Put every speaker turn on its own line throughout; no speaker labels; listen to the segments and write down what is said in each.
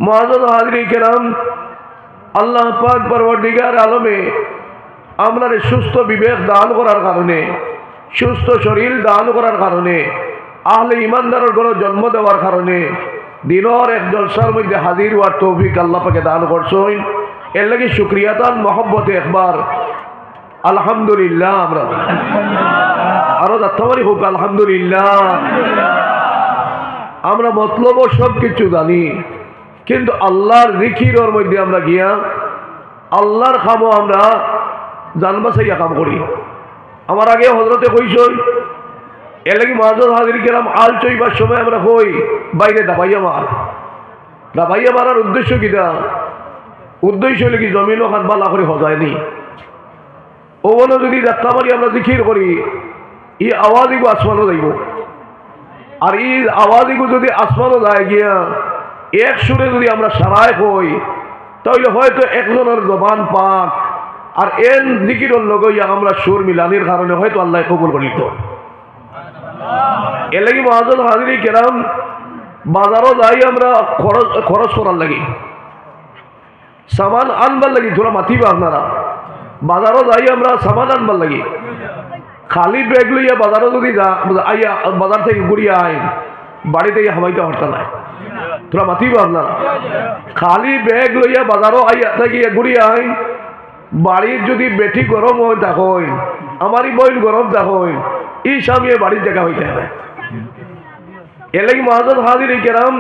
মুআজ্জাজ হাজিরিন কেরাম, আল্লাহ পাক পরওয়ারদিগার আলমে আমরা সুস্থ বিবেক দান করার কারণে, সুস্থ শরীর দান করার কারণে, আহলে ইমানদারের ঘরে জন্ম দেওয়ার কারণে দিনের এক জলসার মধ্যে হাজির হওয়ার তৌফিক আল্লাহ পাকে দান করছেন। এর লাগি শুকরিয়াতান মহব্বতে একবার আলহামদুলিল্লাহ। আমরা আরো যাত্রাবাড়ি হোক আলহামদুলিল্লাহ। আমরা মতলব সব কিছু জানি, কিন্তু আল্লাহর জিকিরের মধ্যে আমরা গিয়া আল্লাহর খামো আমরা জানবা চাইয়া কাম করি। আমার আগে হজরতে কইসই এর লাগি মুআজ্জাজ হাজির কেরাম আল চইবার সময় আমরা কই বাইরে দাবাইয়া মার। দাবাইয়া মারার উদ্দেশ্য কিটা? উদ্দেশ্য হলে কি জমিনও হাত বালা করে হজায়নি। ওগুলো যদি যাত্রাবাড়ি আমরা জিকির করি, এই আওয়াজিগো আসমানও যাইব। আর এই আওয়াজিগো যদি আসমানও যায় গিয়া এক সুরে যদি আমরা সারায় কই, তাহলে হয়তো একজনের জবান পাক আর এন জিকিরের লগইয়া আমরা সুর মিলানির কারণে হয়তো আল্লাহ কবুল করিত। এর লাগি মুআজ্জাজ হাজিরিন কেরাম, বাজারও যাই আমরা খরচ করার লাগি, সামান আনবার লাগি। থোড়া মাতিবা আপনারা, বাজারও যাই আমরা সামান আনবার লাগি। খালি ব্যাগ লইয়া বাজারও যদি আইয়া বাজার থেকে ঘুরিয়া আইন, বাড়িতে হামাইতে হরতা নাই। তোরা মাতিবা আপনারা, খালি ব্যাগ লইয়া বাজারও আইয়া থেকে ঘুরিয়া আইন, বাড়ির যদি বেঠি গরম হয় দেখেন, আমারই বইন গরম দেখেন, এই স্বামী বাড়ির জায়গা হইতে হবে। এর লাগি মুআজ্জাজ হাজিরিন কেরাম,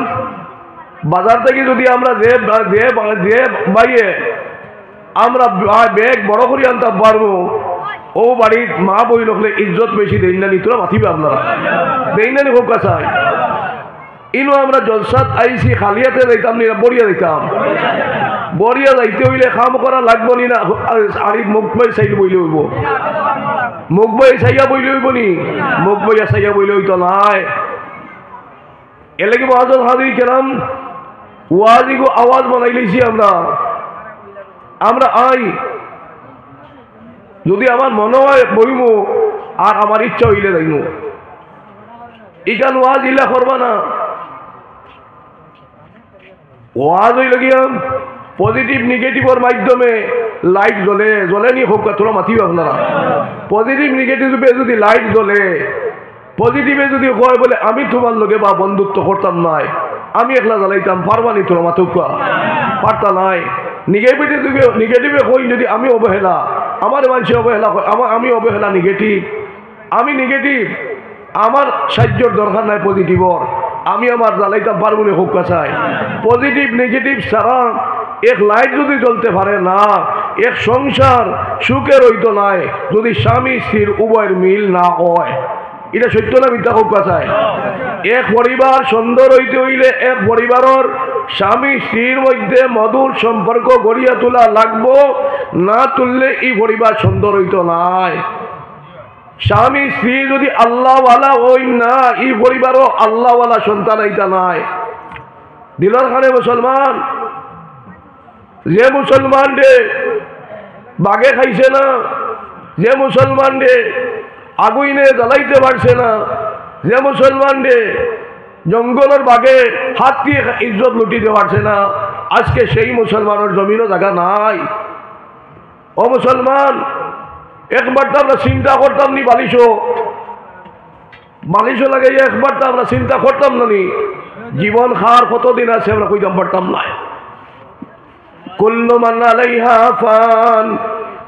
বাজার থেকে যদি আমরা যে বাইয়ে আমরা ব্যাগ বড় করে আনতে পারবো, ও বাড়ির মা বই লোকলে ইজ্জত বেশি দেই না। তোরা মাতিবে আপনারা, দেই না হোক কাছাই। ইনো আমরা জলসাত আইসি খালিয়াতে যাইতাম নি, বড়িয়া যাইতাম। বড়িয়া যাইতে হইলে কাম করা লাগবো নি না? আরি মুখ বই সাইড বইলে হইব, মুখ বই সাইয়া বইলে হইব নি? মুখ বইয়া সাইয়া বইলে হইতো নাই। এর লাগি মুআজ্জাজ হাজিরিন কেরাম, ওয়াজিগো আওয়াজ বানাই লইছি আমরা। আমরা আই যদি আমার মনে হয় বইমু আর আমার ইচ্ছা হইলে যাইমু, ইকান ওয়াজ ইলা করবা না। ওয়াজ হইল গিয়া পজিটিভ নেগেটিভের মাধ্যমে লাইট জ্বলে, জ্বলেনি হোক। তোরা মাতিব আপনারা, পজিটিভ নেগেটিভে যদি লাইট জ্বলে, পজিটিভে যদি কয় বলে আমি তোমার লগে বা বন্ধুত্ব করতাম নাই, আমি একলা জ্বালাইতাম, পারবানি? তোরা মাতুকা পারতা নাই। নেগেটিভে কই যদি আমি অবহেলা, আমার মানুষ অবহেলা, আমি অবহেলা নেগেটিভ, আমি নেগেটিভ, আমার সাহায্যর দরকার নাই পজিটিভর, আমি আমার জ্বালাইতাম পারবো না হোক কাছাই। পজিটিভ নেগেটিভ ছাড়া এক লাইট যদি জ্বলতে পারে না, এক সংসার সুখের হইতো নাই যদি স্বামী স্ত্রীর উভয়ের মিল না হয়। এটা সত্য না মিথ্যা হোক কাছাই? এক পরিবার সুন্দর হইতে হইলে এক পরিবারের স্বামী স্ত্রীর মধ্যে মধুর সম্পর্ক গড়িয়া তোলা লাগবো, না তুললে এই পরিবার সুন্দর হইতো নাই। স্বামী স্ত্রী যদি আল্লাহওয়ালা হই না, এই পরিবারও আল্লাহওয়ালা সন্তান হইতা নাই। দিলর খানে মুসলমান, যে মুসলমান রে বাগে খাইছে না, যে মুসলমান রে আগুইনে জ্বালাইতে পারছে না, যে মুসলমান রে জঙ্গলের বাগে হাত দিয়ে ইজ্জত লুটিতে পারছে না, আজকে সেই মুসলমানের জমিনও জায়গা নাই। ও মুসলমান, একবার তো আমরা চিন্তা করতাম নি বালিশও লাগে, একবার তো আমরা চিন্তা করতাম না নি জীবন খার কতদিন আছে আমরা কইতাম পারতাম না। কুল্লু মান আলাইহা ফান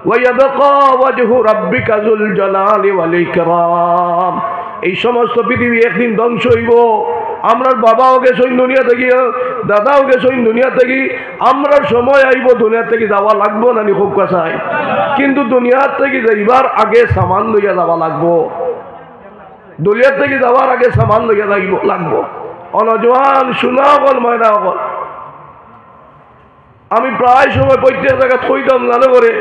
ওয়া ইয়াবকা ওয়াজহু রাব্বিকা যুল জালালি ওয়াল ইকরাম। এই সমস্ত পৃথিবী একদিন ধ্বংস হইব। আমরা বাবাও গেছেন দুনিয়া থেকে, দাদাও গেছেন দুনিয়া থেকে, আমরা সময় আইব দুনিয়া থেকে যাওয়া লাগবো না খুব কাছাই। কিন্তু দুনিয়ার থেকে যাইবার আগে সামান লইয়া যাওয়া লাগবো, দুনিয়ার থেকে যাওয়ার আগে সামান লইয়া লাগবো। অনজওয়ান শোনা অকল ময়না অকল, আমি প্রায় সময় প্রত্যেক জায়গায় কইতাম জানো করে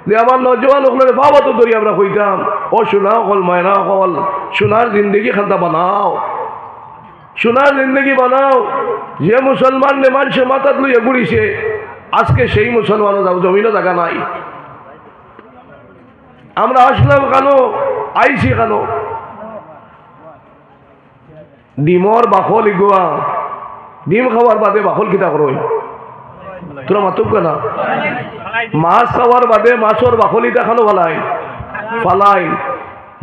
যে আমার নজওয়ান ওখানে বাবা তো ধরি আমরা কইতাম, ও শোনা অকল ময়না অকল, সোনার জিন্দগি খান্তা বানাও, সোনার জিন্দগি বানাও। যে মুসলমান নে মানুষে মাথাত লইয়া ঘুরিছে, আজকে সেই মুসলমানও জমিনও জায়গা নাই। আমরা আসলাম কেন, আইছি কেন? ডিমর বাকল ইগুয়া ডিম খাওয়ার বাদে বাকল কিতা করো তোরা মাতুক না মাছ খাওয়ার বাদে মাছর বাকলিটা খানো ফালাই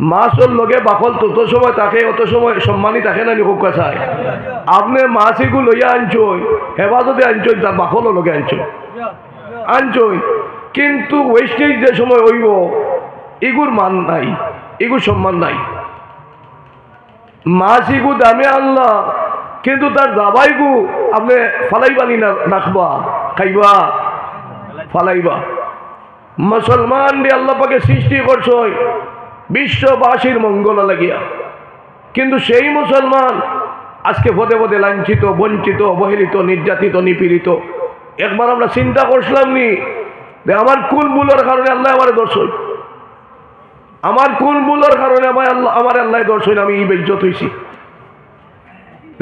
মাছর লগে বাকল তত সময় থাকে অত সময় সম্মানী থাকে না খুব কাছায় আপনি মাছ এগুলো লইয়া আনছই হেফাজতে আনছই তার বাকলও লগে আনছই কিন্তু ওয়েস্টেজ যে সময় হইব এগুর মান নাই এগুর সম্মান নাই মাছ এগু দামে আনলা কিন্তু তার দাবাইগু আপনি ফালাইবানি না রাখবা খাইবা ফালাইবা মুসলমান রে আল্লাহ পাকে সৃষ্টি করছই বিশ্ববাসীর মঙ্গল লাগিয়া কিন্তু সেই মুসলমান আজকে পদে পদে লাঞ্ছিত বঞ্চিত অবহেলিত নির্যাতিত নিপীড়িত একবার আমরা চিন্তা করছিলাম নি যে আমার কোন ভুলের কারণে আল্লাহ আমার দর্শন আমার কোন ভুলের কারণে আমার আল্লাহ দর্শন আমি বেজ্জত হইছি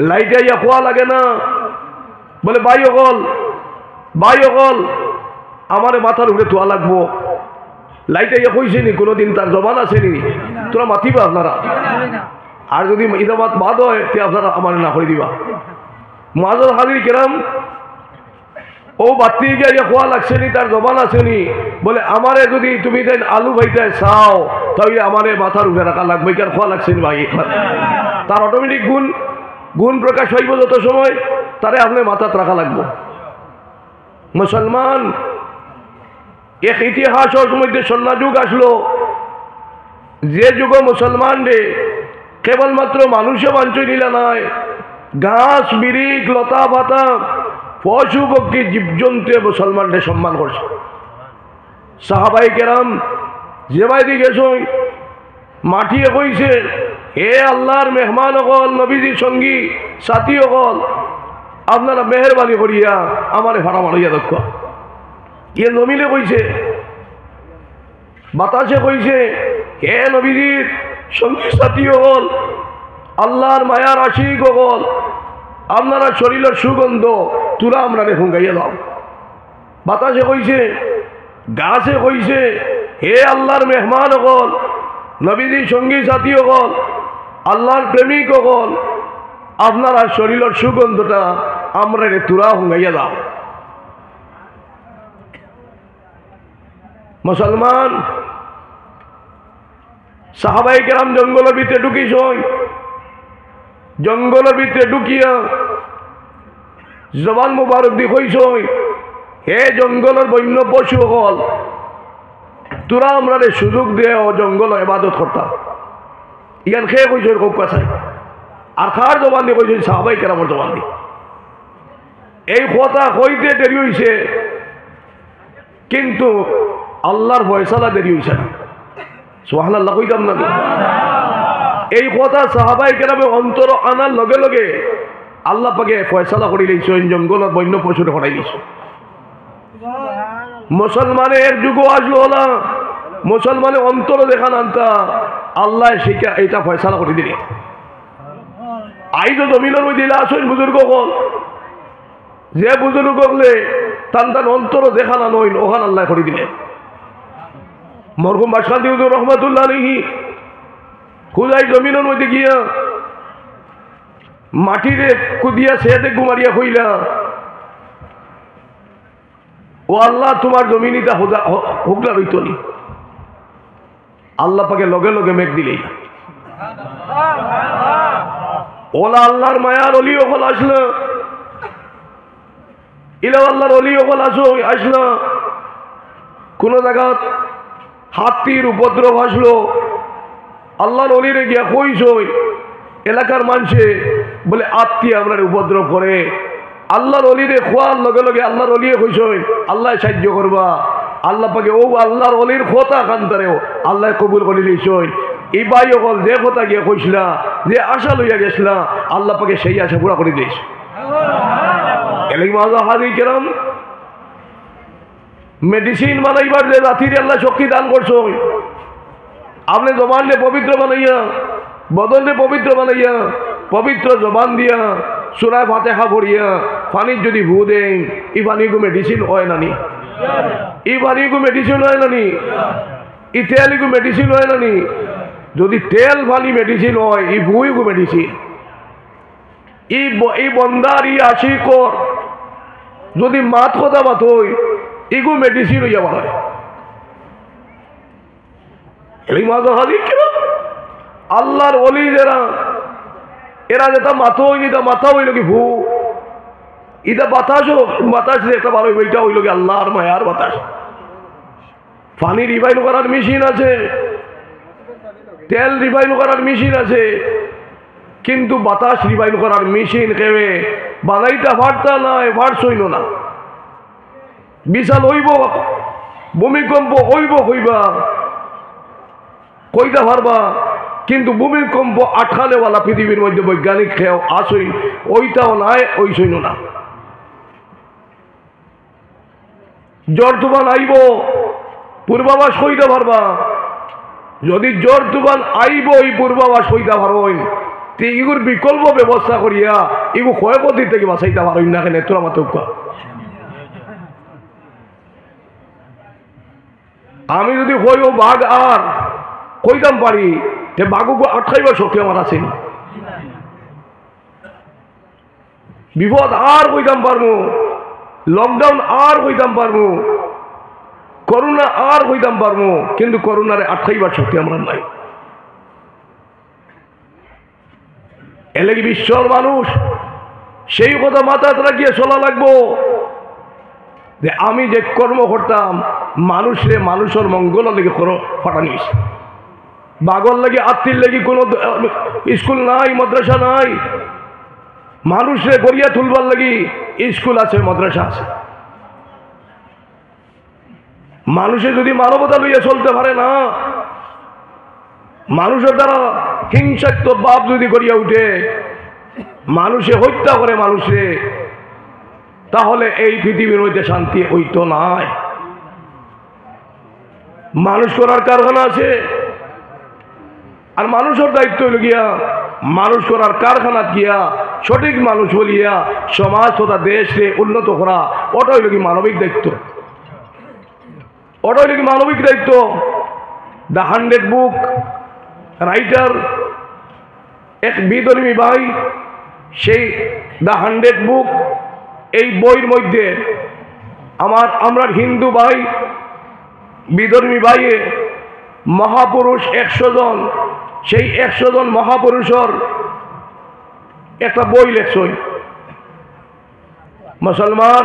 লাইটে ইয়া খোয়া লাগে না বলে ভাই অকল আমার মাথার উপরে তোয়া লাগবো লাইটে ইয়া কইছে নি কোনোদিন তার জবান আছে নি তোরা মাতিবা আপনারা আর যদি ইদামাত বাদ হয় তে আপনারা আমার না করে দিবা মাজর হাজির কেরাম ও বাতি গিয়া খোয়া লাগছে নি তার জবান আছে নি বলে আমারে যদি তুমি দেন আলু ভাইতে চাও তাহলে আমারে মাথার উপরে রাখা লাগবে কি আর খোয়া লাগছে নি ভাই তার অটোমেটিক গুণ প্রকাশ হইব যত সময় তারে আপনি মাথাত রাখা লাগবে মুসলমান এক ইতিহাসের মধ্যে স্বর্ণযুগ আসলো যে যুগ মুসলমান রে কেবলমাত্র মানুষে বাঞ্ছই নিলা নয় ঘাস বিরিক লতা পাতা পশু পক্ষী জীবজন্তুয়ে মুসলমানদের সম্মান করছে সাহাবাই কেরাম যে বাইদি গেছই মাটিয়ে কইছে হে আল্লাহর মেহমান অকল নবীজির সঙ্গী সাথী অকল আপনারা মেহরবানি করিয়া আমারে ভাড়া মারিয়া দক্ষ ইয়ে জমিলে কইছে বাতাসে কইছে হে নবীজির সঙ্গী সাথী অকল আল্লাহর মায়ার আশিক অকল আপনারা শরীরের সুগন্ধ তুলা আমরা দেখুন গাইয়া দাও বাতাসে কইছে গাছে কইছে হে আল্লাহর মেহমান অকল নবীজির সঙ্গী সাথী অকল আল্লাহর প্রেমিক অকল আপনারা শরীরের সুগন্ধটা আমরা তুলা হুঙ্গাইয়া দাও মুসলমান সাহাবাই কেরাম জঙ্গলের ভিতরে ঢুকিস জঙ্গলের ভিতরে ঢুকিয়া জবান মুবারক দি কইস হে জঙ্গলের বন্য পশু হল তোরা আমরা সুযোগ দিয়ে জঙ্গল ইবাদত করতাম ইয়ান খেয়ে কইস খুব কাছায় আর খার জবান দিয়ে কইস সাহাবাই কেরামের জবান দি এই কথা কইতে দেরি হইছে কিন্তু আল্লাহর ফয়সালা দেরি হইছে না সুবহানাল্লাহ কইতাম না এই কথা সাহাবাই কেরামে অন্তর আনার লগে লগে আল্লাহ পাকে ফয়সালা করে লইছেন জঙ্গলের বন্য পশুরে হটাই দিয়েছে মুসলমানের যুগ আসলো না মুসলমানের অন্তর দেখান আনতা আল্লাহ শিখা এটা ফয়সালা করে দিলে আইজ জমিনের মধ্যে আসেন বুজুর্গ হল যে বুজুর্গ হলে তান তান অন্তর দেখানা নইন ওখান আল্লাহ করে দিলে মরহুম বাদশাহ রহমাতুল্লাহ আলাইহি খুদাই জমিনের মধ্যে গিয়া মাটিরে কুদিয়া সেতে গুমারিয়া হইলা ও আল্লাহ তোমার জমিনিটা হুগলা রইত নি আল্লাহ পাকে লগে লগে মেঘ দিলেই ওলা আল্লাহর মায়ার অলি ওখল আসলো ইলা আল্লাহর অলি ওখল আসলো কোন জায়গা হাতির উপদ্রব আসলো আল্লাহর অলিরে গিয়া কইসই এলাকার মানুষে বলে আত্মীয় আমরা উপদ্রব করে আল্লাহর অলিরে খোয়ার লগে লগে আল্লাহর অলিয়ে কইসই আল্লাহ সাহায্য করবা আল্লাহ পাকে ও আল্লাহর অলির কথা কান্তারেও আল্লাহ কবুল করে লিসই এই বাই অকল যে কথা গিয়ে কইসলা যে আশা লইয়া গেছিলা আল্লাহ পাকে সেই আশা পুরা করে দিয়েছে এলাই মাজা হাজির কেরাম মেডিসিন বানাইবার যে রাতির আল্লাহ শক্তি দান করছো আপনি জবানকে পবিত্র বানাইয়া বদনকে পবিত্র বানাইয়া পবিত্র জবান দিয়া সুরায় ফাতেহা পড়িয়া পানির যদি ভু দেন এই পানিগু মেডিসিন হয় নানি এই পানিগু মেডিসিন হয় নানি এই তেলগু মেডিসিন হয় নানি যদি তেল পানি মেডিসিন হয় এই ভুইগু মেডিসিন এই বন্দার আশিকর যদি মাত কথা বাত হই এগু মেডিসিন হইয়া বলা হয়। এই মাঝে হাজির কেন আল্লাহর অলি যারা এরা যেটা মাথা হইনি তা মাথা হইল কি ভূ ইটা বাতাসও বাতাস একটা ভালো ওইটা হইল কি আল্লাহর মায়ার বাতাস। পানি রিফাইন করার মেশিন আছে, তেল রিফাইন করার মেশিন আছে, কিন্তু বাতাস রিফাইন করার মেশিন কেবে বানাইটা ভারতা নাই ভারছইল না। বিশাল হইব ভূমিকম্প হইব কইবা কইটা পারবা, কিন্তু ভূমিকম্প আটকানেওয়ালা পৃথিবীর মধ্যে বৈজ্ঞানিক খেয়েও আসই ওইটাও নাই ওই সৈন্য না। জ্বর তুফান আইব পূর্বাভাস কইতে পারবা, যদি জ্বর তুফান আইব এই পূর্বাভাস কইতে পারবেন তে এগুর বিকল্প ব্যবস্থা করিয়া এগু ক্ষয়ক্ষতি থেকে বাঁচাইতে পারবেন না কেন তোরা মাত্র। আমি যদি হইও বাঘ আর কইতাম পারি তে বাঘকে আটকাইবার শক্তি আমার আছে। বিপদ আর কইতাম পারবো, লকডাউন আর কইতাম পারবো, করোনা আর কইতাম পারবো, কিন্তু করোনারে আটকাইবার শক্তি আমরা নাই। এলে কি বিশ্বর মানুষ সেই কথা মাথায় রাখিয়ে চলা লাগবো যে আমি যে কর্ম করতাম মানুষরে মানুষের মঙ্গল লেগে ফাটানিস, বাগর লাগে আত্মীর লেগে কোনো স্কুল নাই মাদ্রাসা নাই, মানুষরে গড়িয়া তুলবার লাগি স্কুল আছে মাদ্রাসা আছে। মানুষে যদি মানবতা লইয়া চলতে পারে না, মানুষের দ্বারা হিংসাত্মক ভাব যদি গড়িয়া উঠে, মানুষে হত্যা করে মানুষে, তাহলে এই পৃথিবীর মধ্যে শান্তি হইতো নাই। মানুষ করার কারখানা আছে, আর মানুষের দায়িত্ব হইল গিয়া মানুষ করার কারখানা গিয়া সঠিক মানুষ বলিয়া সমাজ তথা দেশকে উন্নত করা, ওটা হইল কি মানবিক দায়িত্ব। ওটা হইল কি মানবিক দায়িত্ব। দ্য 100 বুক রাইটার এক বিধর্মী ভাই, সেই দ্য 100 বুক এই বইয়ের মধ্যে আমরা হিন্দু ভাই বিধর্মী ভাইয়ে মহাপুরুষ 100 জন, সেই 100 জন মহাপুরুষের একটা বই লেখছই। মুসলমান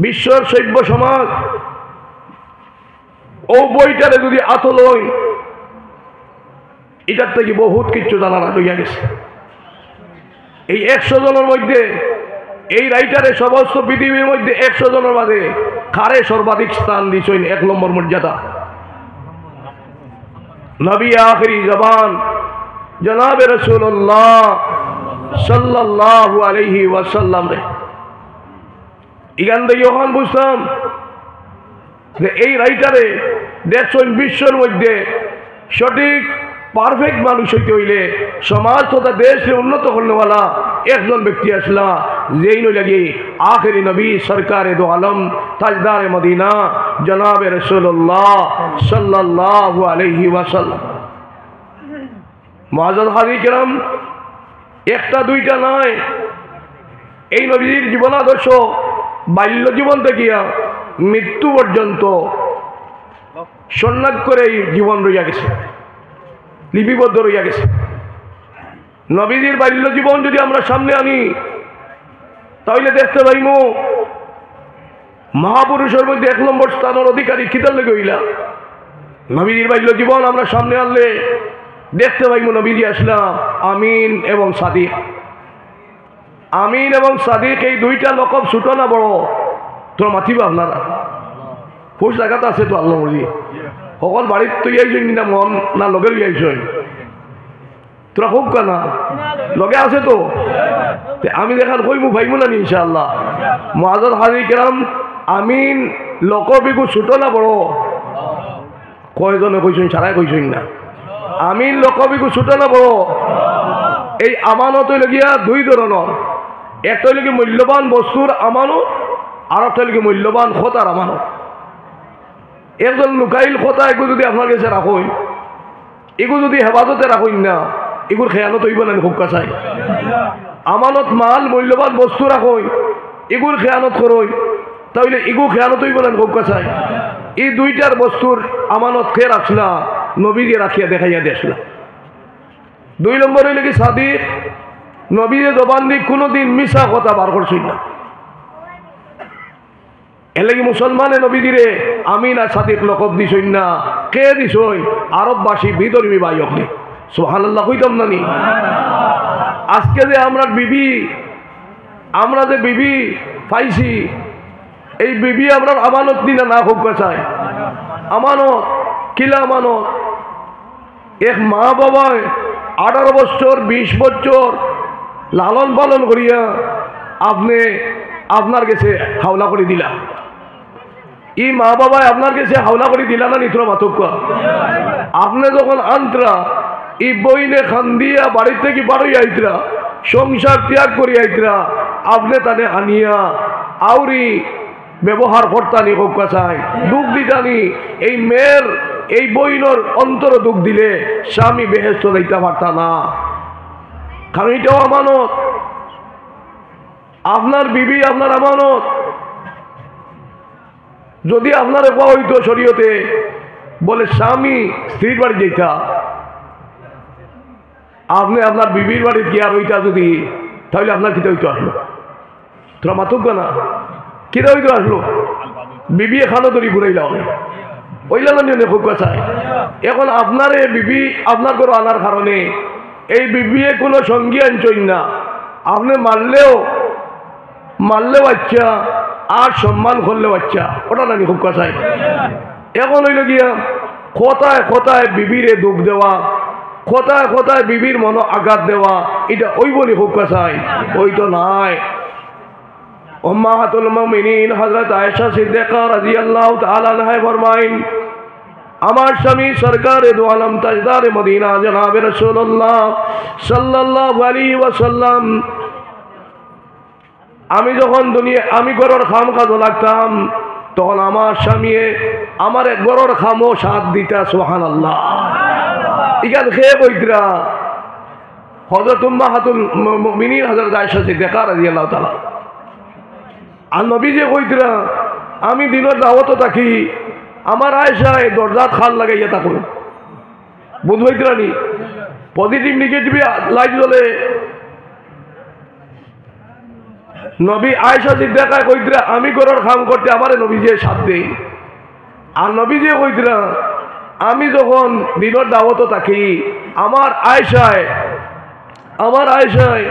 বিশ্বর সভ্য সমাজ ও বইটারে যদি আতল হই, এটার থেকে বহুত কিছু জানারা লইয়া গেছে। এই 100 জনের মধ্যে এই রাইটারে সমস্ত পৃথিবীর মধ্যে 100 জনের মাঝে কারে সর্বাধিক স্থান দিয়েছেন 1 নম্বর মর্যাদা? নবী আখিরি জবান জনাবে রাসূলুল্লাহ সাল্লাল্লাহু আলাইহি ওয়াসাল্লাম রে। ইগান দিয়ে যখন বুঝতাম যে এই রাইটারে দেখছেন বিশ্বের মধ্যে সঠিক পারফেক্ট মানুষ হইতে হইলে সমাজ তথা দেশকে উন্নত করনেওয়ালা একজন ব্যক্তি আসলা, যেই নইলাগি আখেরি নবী সরকারে দো আলম তাজদারে মদিনা জনাবে রাসূলুল্লাহ সাল্লাল্লাহু আলাইহি ওয়াসাল্লাম। মুআজ্জাজ হাজির কিরাম, একটা দুইটা নয়, এই নবীর জীবনাদর্শ বাল্য জীবন থেকে মৃত্যু পর্যন্ত সন্ন্যাস করে জীবন রইয়া গেছে, লিপিবদ্ধ রইয়া গেছে। নবীজির বাল্য জীবন যদি আমরা সামনে আনি তাহলে দেখতে পাইব মহাপুরুষের মধ্যে 1 নম্বর স্থানের অধিকারী কিতার লেগে হইলা। নবীজির বাল্য জীবন আমরা সামনে আনলে দেখতে পাইব নবীজি আসলাম আমিন এবং সাদিক। আমিন এবং সাদিক এই দুইটা লকব ছোট না বড়? তোর মাতিবা আপনারা খুশ জায়গাতে আছে তো আল্লাহ মরি সকল বাড়ির তুই আইসই না মন না লগে লই আইসই? তোরা খুব কানা লগে আছে তো আমি দেখার কইমু ভাইমু না ইনশাআল্লাহ। মুআজ্জাজ হাজির কিরাম, আমিন লকব এগু ছোট না বড়? কয়জনে কইছেন? সারাই কইছেন না। আমিন লকব এগু ছোট না বড়? এই আমানত হইল গিয়া 2 ধরনের, একটা হইল কি মূল্যবান বস্তুর আমানত, আর একটা হইল কি মূল্যবান খতার আমানত। একজন লুকাইল কথা এগু যদি আপনার কাছে রাখুন, এগু যদি হেফাজতে রাখুন না, এগুলো খেয়ানত হইব না খুব কাছাই আমানত মাল মূল্যবান বস্তু রাখই এগুলো খেয়ানত করই তাহলে এগু খেয়ানত হইব না খুব কাছাই এই দুইটার বস্তুর আমানত খেয়ে রাখলা নবীকে রাখিয়া দেখাইয়া দিয়েছিলাম 2 নম্বর হইলে কি সাদিক নবীরে জবান দিয়ে কোনোদিন মিশা কথা বার করছই না এর লাগি মুসলমানে নবীদিরে আমিন আর সাদিক লকব দিছই না কে দিছই আরববাসী বিধর্মী ভাই অগ্নি সুবহানাল্লাহ কইতাম না নি আজকে যে আমরা যে বিবি পাইছি এই বিবি আমরা আমানত দিনা না খুব কাছায় আমানত কিলা আমানত এক মা বাবায় 18 বছর 20 বছর লালন পালন করিয়া আপনি আপনার কাছে হাওলা করে দিলা এই মা বাবায় আপনার কাছে হাওলা করে দিলা না নিত্র মাতক্য আপনি যখন আন্তরা এই বইনে খান দিয়া বাড়ির থেকে বাড়ি আইতরা সংসার ত্যাগ করি আইতরা আপনি তাদের আনিয়া আউরি ব্যবহার করতানি হোক কাছায় দুঃখ দিতানি এই মেয়ের এই বইনর অন্তর দুঃখ দিলে স্বামী বেহেস্ত দিতে পারতা না কারণ এটাও আমানত আপনার বিবি আপনার আমানত যদি আপনার কোয়া হইতো শরীয়তে বলে স্বামী স্ত্রীর বাড়ি যেটা আপনি আপনার বিবির বাড়ি গিয়া রইতা যদি তাহলে আপনার কিতা হইতো আসলো তোরা মাতুক না কিতা হইতো আসলো বিবি এখানো তরি ঘুরাইলা ওইলা নিয়ে খুব চায় এখন আপনার এই বিবি আপনার করে আনার কারণে এই বিবিয়ে কোনো সঙ্গী আনছই না আপনি মারলেও বাচ্চা আর সম্মান করলেও বাচ্চা ওটা নানি খুব চায় এখন হইল গিয়া কথায় কথায় বিবিরে দুঃখ দেওয়া কথায় কথায় বিবির মন আঘাত দেওয়া এটা ওই বলি খুব চায় ওই তো নাই উম্মাহাতুল মুমিনিন হযরত আয়েশা সিদ্দিকা রাদিয়াল্লাহু তাআলা আনহা ফরমাইন আমার স্বামী সরকারে দু আলম তাজদারে মদিনা জনাবে রাসূলুল্লাহ সাল্লাল্লাহু আলাইহি ওয়াসাল্লাম আমি যখন আমি গরর খাম কাজ লাগতাম তখন আমার স্বামী আমার গরর খামও সাথ দিতা সুবহানাল্লাহ ইগান খেয়ে বইতরা হযরত উম্মাহাতুল মুমিনিন হযরত আয়েশা সিদ্দিকা রাদিয়াল্লাহু তাআলা আর নবী যে কইতরা আমি দিনের দাওয়াত থাকি আমার আয়েশায় দরজাত খাল লাগাইয়া থাকো বুঝবাইতরা নি পজিটিভ নেগেটিভ লাইট জ্বলে নবী আয়েশা সিদ্দিকা কইতরা আমি গরর খাম করতে আমারে নবী যে সাথ দেই আর নবী যে কইতরা আমি যখন দিনের দাওয়াত থাকি আমার আয়েশায়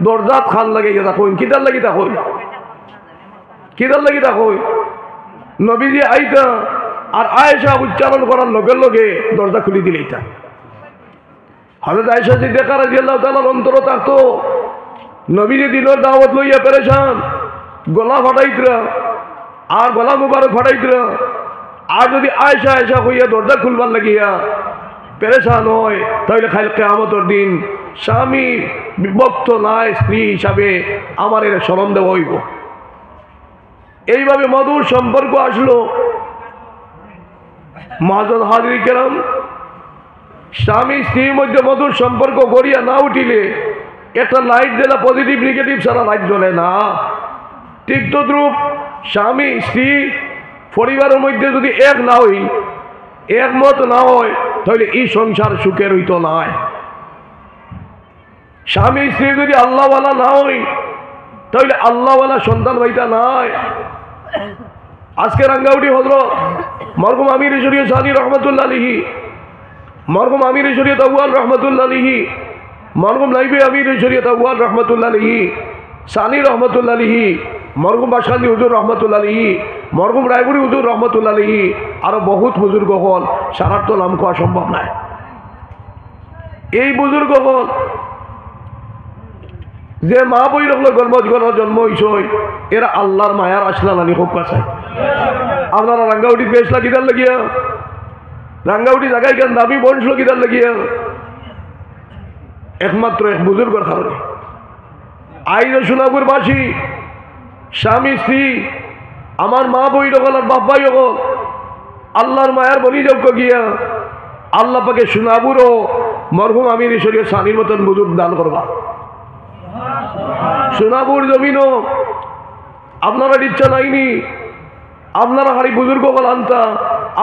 দরজাত খাল লাগাইয়া থাকো কিতার লাগি থাকো কিদার লাগি দেখো নবীজি আইতা আর আয়েশা উচ্চারণ করার লগে লগে দরজা খুলি দিলে এটা হযরত আয়েশা সিদ্দিকা রাদিয়াল্লাহু তাআলার অন্তর থাকতো নবীজি দিনের দাওয়াত লইয়া পেরেশান গলা ফাটাইতরা আর গলা মুবারক ফাটাইতরা আর যদি আয়েশা হইয়া দরজা খুলবার লাগিয়া পেরেশান হয় তাহলে খালি কিয়ামতের দিন স্বামী বিভক্ত নাই স্ত্রী হিসাবে আমার এর স্মরণ দেওয়া হইব এইভাবে মধুর সম্পর্ক আসলো মাহাজন হাজির কেরাম স্বামী স্ত্রীর মধ্যে মধুর সম্পর্ক গড়িয়া না উঠিলে একটা লাইট দিলে পজিটিভ নেগেটিভ সারা লাইট জ্বলে না ঠিক তদ্রূপ স্বামী স্ত্রী পরিবারের মধ্যে যদি এক না হই একমত না হয় তাহলে এই সংসার সুখের হইতো নাই স্বামী স্ত্রী যদি আল্লাহওয়ালা না হই তাহলে আল্লাহওয়ালা সন্তান হইতা নাই আজকে রাঙ্গাউটি হজরত মরহুম আমির শরীয়ত সানি রহমতুল্লাহ আলাইহি মরহুম আমির শরীয়ত আউয়াল রহমতুল্লাহ আলাইহি মরহুম নাইবে আমির শরীয়ত আউয়াল রহমতুল্লাহ আলাইহি সানি রহমতুল্লাহ আলাইহি মরহুম বাশালি হুজুর রহমতুল্লাহ আলাইহি মরহুম রায়পুরি হুজুর রহমতুল্লাহ আলাইহি আরো বহুত বুজুর্গ হল সারার তো নাম কোয়া সম্ভব নয় এই বুজুর্গ হল যে মা বই রাখলো জন্ম হইসই এরা আল্লাহর মায়ার আসলা নানি খুব কাছে আপনারা রাঙ্গাউটি বেশলা কিদার লাগিয়া রাঙ্গাউটি জায়গায় কেন দাবি বনসলো কিদার লাগিয়া একমাত্র এক বুজুর্গর কারণে আইজ সোনাপুর বাসী স্বামী স্ত্রী আমার মা বই রকল আর বাপ ভাই রকল আল্লাহর মায়ার বলি যোগ্য গিয়া আল্লাহ পাকে সোনাপুরও মরহুম আমির শরীয়ত সানির মতন বুজুর্গ দান করবা। সোনাপুর জমিনও আপনারা ইচ্ছা নাইনি, আপনারা হারি বুজুর্গ কল আনতা,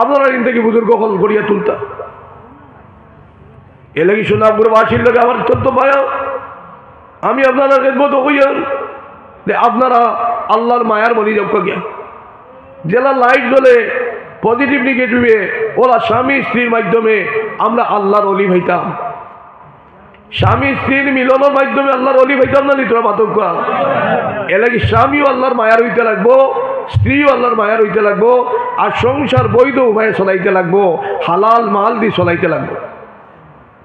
আপনারা দিন থেকে বুজুর্গ কল করিয়া তুলতা। এ লাগি সোনাপুর বাসীর লোক আমার তথ্য পায়া আমি আপনারা খেদমত হইয়ান যে আপনারা আল্লাহর মায়ার বলি যোগ্য গিয়া জেলা লাইট জ্বলে পজিটিভ নেগেটিভে ওরা স্বামী স্ত্রীর মাধ্যমে আমরা আল্লাহর অলি হইতাম। স্বামী স্ত্রীর মিলনের মাধ্যমে আল্লাহর অলি হইতাম না নিতরা পাতক। এর লাগে স্বামীও আল্লাহর মায়ার হইতে লাগবো, স্ত্রীও আল্লাহর মায়ার হইতে লাগবো, আর সংসার বৈধ উপায়ে চলাইতে লাগবো, হালাল মাল দিয়ে চলাইতে লাগবো।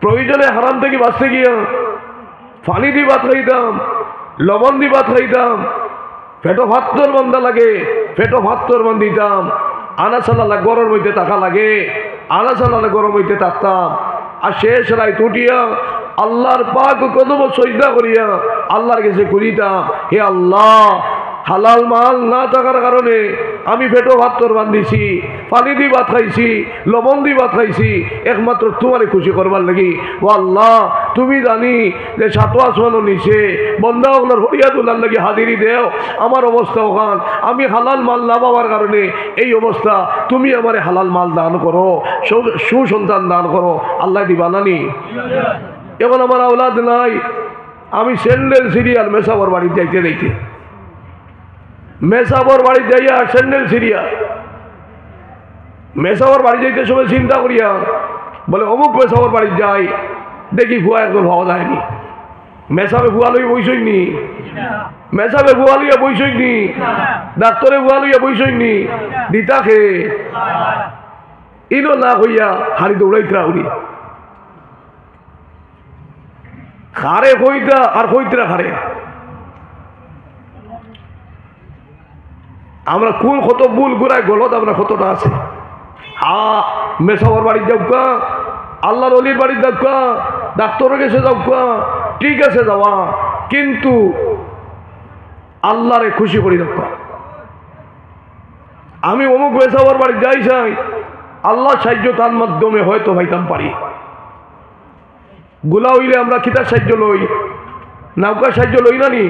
প্রয়োজনে হারাম থেকে বাঁচতে গিয়া পানি দিয়ে ভাত খাইতাম, লবণ দিয়ে ভাত খাইতাম, পেটো ভাত্তর বন্ধা লাগে পেটো ভাত্তর বন্ধ দিতাম, আনা চালালে গরম হইতে টাকা লাগে, আনা চালালে গরম হইতে থাকতাম। আর শেষ রায় উঠিয়া আল্লাহর পাক কদম সজদা করিয়া আল্লাহর কাছে করিতাম, হে আল্লাহ হালাল মাল না থাকার কারণে আমি পেটো ভাত্তর বান্ধিছি, পানি দিয়ে ভাত খাইছি, লবণ দিয়ে ভাত খাইছি, একমাত্র তোমারে খুশি করবার লাগি। ও আল্লাহ তুমি জানি যে সাত আসমানো নিচে বন্ধা ওগুলোর হরিয়া তোলার লাগি হাজিরি দেও। আমার অবস্থা ওখান আমি হালাল মাল না পাওয়ার কারণে এই অবস্থা, তুমি আমারে হালাল মাল দান করো, সুসন্তান দান করো, আল্লাহ দিবা নানি। এখন আমার আওলাদ নাই, আমি স্যান্ডেল সিরিয়াল মেসাবর বাড়ি যাইতে দেখতে, মেসাবর বাড়ি যাইয়া স্যান্ডেল সিরিয়া মেসাবর বাড়ি যাইতে সময় চিন্তা করিয়া বলে অমুক মেসাবর বাড়ি যাই, দেখি ভুয়া একজন হওয়া যায়নি। মেসাবে ভুয়া লইয়া বইসইনি, মেসাবে ভুয়া লইয়া বইসইনি, ডাক্তরে ভুয়া লইয়া বইসইনি, দিতা খে ইনো না হইয়া হাড়ি দৌড়াইতরা উড়ি খারে হইতা আর হইতরা খারে। আমরা কোন কত ভুল ঘুরায় গলত আমরা কতটা আছে। মেসাবর বাড়ি যাওকা, আল্লাহর অলির বাড়ি যাওকা, ডাক্তারের কাছে যাওকা, ঠিক আছে যাওয়া, কিন্তু আল্লাহরে খুশি করি যাওকা। আমি অমুক মেসাবর বাড়ি যাই চাই, আল্লাহ সাহায্য তার মাধ্যমে হয়তো ভাইতাম পারি। গোলা হইলে আমরা খিতার সাহায্য লই, নৌকার সাহায্য লই না নি,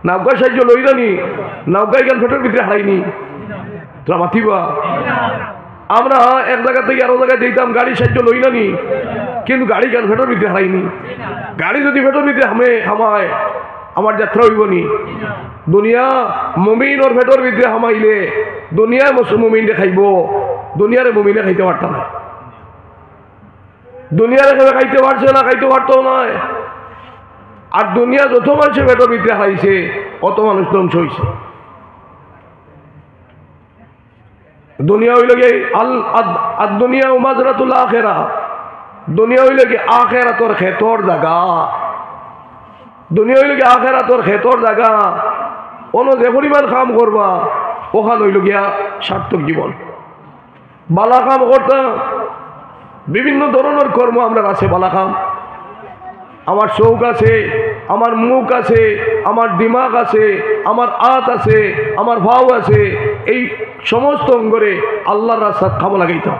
নৌকার সাহায্য লই না নি, নৌকায় গান ফেটোর ভিতরে হারাইনি তোরা মাতিবা। আমরা এক জায়গা থেকে আরো জায়গায় যেতাম, গাড়ির সাহায্য লই না নি, কিন্তু গাড়ি গান ফেটোর ভিতরে হারাইনি। গাড়ি যদি ফেটোর ভিতরে হামায় আমার যাত্রা হইব নি। দুনিয়া মুমিনের ফেটোর ভিতরে হামাইলে দুনিয়ায় মুমিনে খাইব, দুনিয়ারে মুমিনে খাইতে পারতাম না। দুনিয়ারে খাইতে পারছে না, খাইতে পারতো নয়। আর দুনিয়া যত মানুষের পেটের ভিতরে হারাইছে অত মানুষ ধ্বংস হয়েছে। দুনিয়া হইল গিয়ে আর দুনিয়া উমাজরাতুল আখেরা, দুনিয়া হইল কি আখেরাতর খেতর জায়গা, দুনিয়া হইল কি আখেরাতর খেতর জায়গা। অন্য যে পরিমাণ কাম করবা ওখান হইল গিয়া সার্থক জীবন। বালা কাম করতাম, বিভিন্ন ধরনের কর্ম আমরা আছে বালা কাম। আমার চোখ আছে, আমার মুখ আছে, আমার দিমাগ আছে, আমার আত আছে, আমার ভাও আছে, এই সমস্ত অঙ্গরে আল্লাহর রাস্তার খামা লাগাইতাম।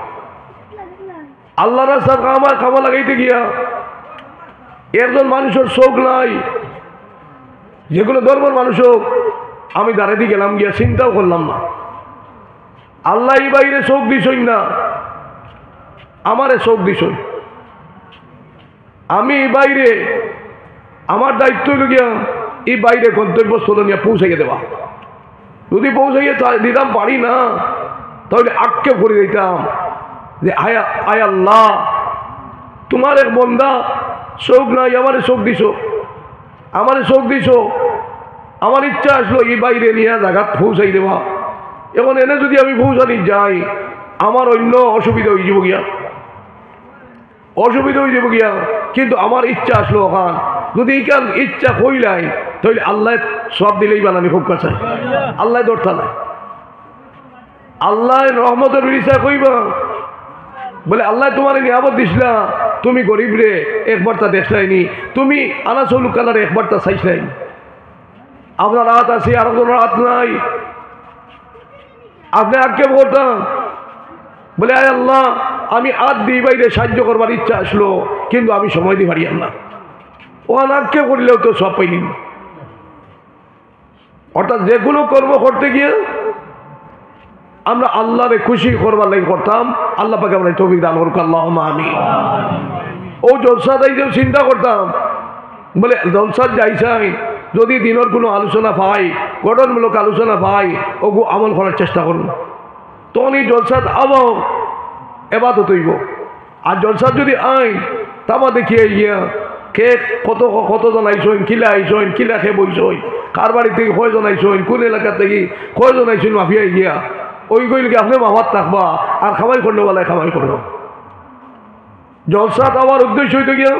আল্লাহর রাস্তার খামা লাগাইতে গিয়া একজন মানুষের চোখ নাই, যেগুলো ধর্মের মানুষ হোক, আমি দাঁড়াতে গেলাম গিয়া চিন্তাও করলাম না। আল্লাহ এই বাইরে চোখ দিছই না, আমারে চোখ দিছই। আমি এই বাইরে আমার দায়িত্ব হইল গিয়া এই বাইরে গন্তব্যস্থল নিয়ে পৌঁছাইয়ে দেওয়া। যদি পৌঁছাইয়ে দিতাম পারি না, তাহলে আক্ষেপ করে দিতাম যে আয় আল্লাহ তোমার এক বন্দা চোখ নাই, আমারে চোখ দিছ, আমারে চোখ দিছ, আমার ইচ্ছা আসলো এই বাইরে নিয়ে জায়গা পৌঁছাই দেওয়া। এখন এনে যদি আমি পৌঁছানি যাই, আমার অন্য অসুবিধা হয়ে যাব গিয়া, অসুবিধা হয়ে যাব গিয়া। কিন্তু আমার ইচ্ছা আসলো ওখান, যদি এইখান ইচ্ছা কইলাই তাহলে আল্লাহ সব দিলেই বানানি খুব কাছে, আল্লাহ দরটা নাই। আল্লাহ রহমতের বিরিশা কইবা বলে আল্লাহ তোমার নিয়ামত দিসলা, তুমি গরিব রে একবার তা দেখলাইনি, তুমি আনা চলুক কালারে একবার তা চাইছলাইনি। আপনার হাত আছে, আর একজনের হাত নাই, আপনি আটকে করতাম বলে আয় আল্লাহ আমি আর দিই বাইরে সাহায্য করবার ইচ্ছা আসলো, কিন্তু আমি সময় দিই পারিয়াম না। ও অনাজ্ঞা করলেও তো সব পাইনি। অর্থাৎ যে কোনো কর্ম করতে গিয়ে আমরা আল্লাহরে খুশি করবার লাগে করতাম। আল্লাহ পাকে আমরা তৌফিক দান করুক, আল্লাহুম্মা আমিন। ও জলসাত এই যে চিন্তা করতাম, বলে জলসাত যাইছাই যদি দিনের কোনো আলোচনা পাই, গঠনমূলক আলোচনা পাই, ওগু আমল করার চেষ্টা করুন। তখন এই জলসাত আবাও এবাদত হইব। আর জলসাত যদি আইন তামা দেখিয়ে গিয়া কে কতজন আইসইন, কিলা আইসইন, কিলা খেয়ে বইসইন, কার বাড়ি থেকে কয়জন আইসইন, কোন এলাকা থেকে কয়জন আইসইন মাফিয়া গিয়া ওই গইলকে আপনি মামাত থাকবা আর খামাই করলে বেলায় খামাই করব। জলসাত আবার উদ্দেশ্য হইতে গিয়া,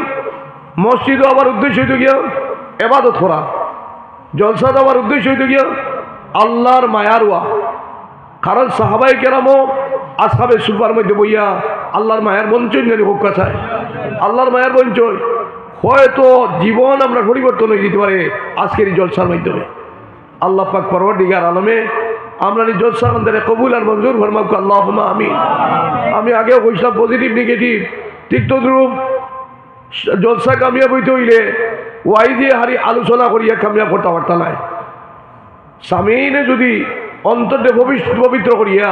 মসজিদও আবার উদ্দেশ্য হইতে গিয়া এবাদত করা। জলসাত আবার উদ্দেশ্য হইতে গিয়া আল্লাহর মায়ার ওয়া। কারণ সাহাবাই কেরামও আসহাবে সুফার মধ্যে বইয়া আল্লাহর মায়ার বঞ্চন জানি হোক চায়, আল্লাহর মায়ার বঞ্চন হয়তো জীবন আমরা পরিবর্তন হয়ে যেতে পারে আজকের এই জলসার মাধ্যমে। আল্লাহ পাক পরওয়ারদিগার আলমে আমরা এই জলসা আমাদের কবুল আর মঞ্জুর ফরমাক, আল্লাহুম্মা আমিন। আমি আগেও কইছিলাম পজিটিভ নেগেটিভ ঠিক তদ্রূপ জলসা কামিয়াব হইতে হইলে ওয়াই দিয়ে হারি আলোচনা করিয়া কামিয়াব করতে পারতা নাই। সামিনে যদি অন্তরে পবিত্র করিয়া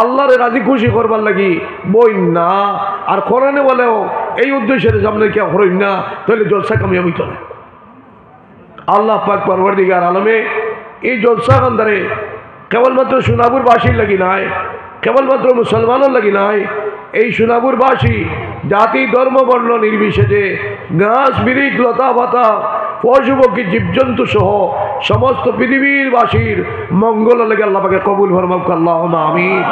আল্লাহরে রাজি খুশি করবার লাগি বই না আর কোরআনে বলেও এই উদ্দেশ্যের সামনে কেউ হরইন না, তাহলে জলসা কামিয়াব হইত না। আল্লাহ পাক পরওয়ারদিগার আলমে এই জলসা কান্দারে কেবলমাত্র সোনাপুর বাসীর লাগি নাই, কেবলমাত্র মুসলমানের লাগি নাই, এই সোনাপুরবাসী জাতি ধর্ম বর্ণ নির্বিশেষে গাছ বিরিখ লতা পাতা পশু পক্ষী জীবজন্তু সহ সমস্ত পৃথিবীর বাসীর মঙ্গল লেগে আল্লাহ পাকে কবুল ফরমাক, আল্লাহুম্মা আমিন।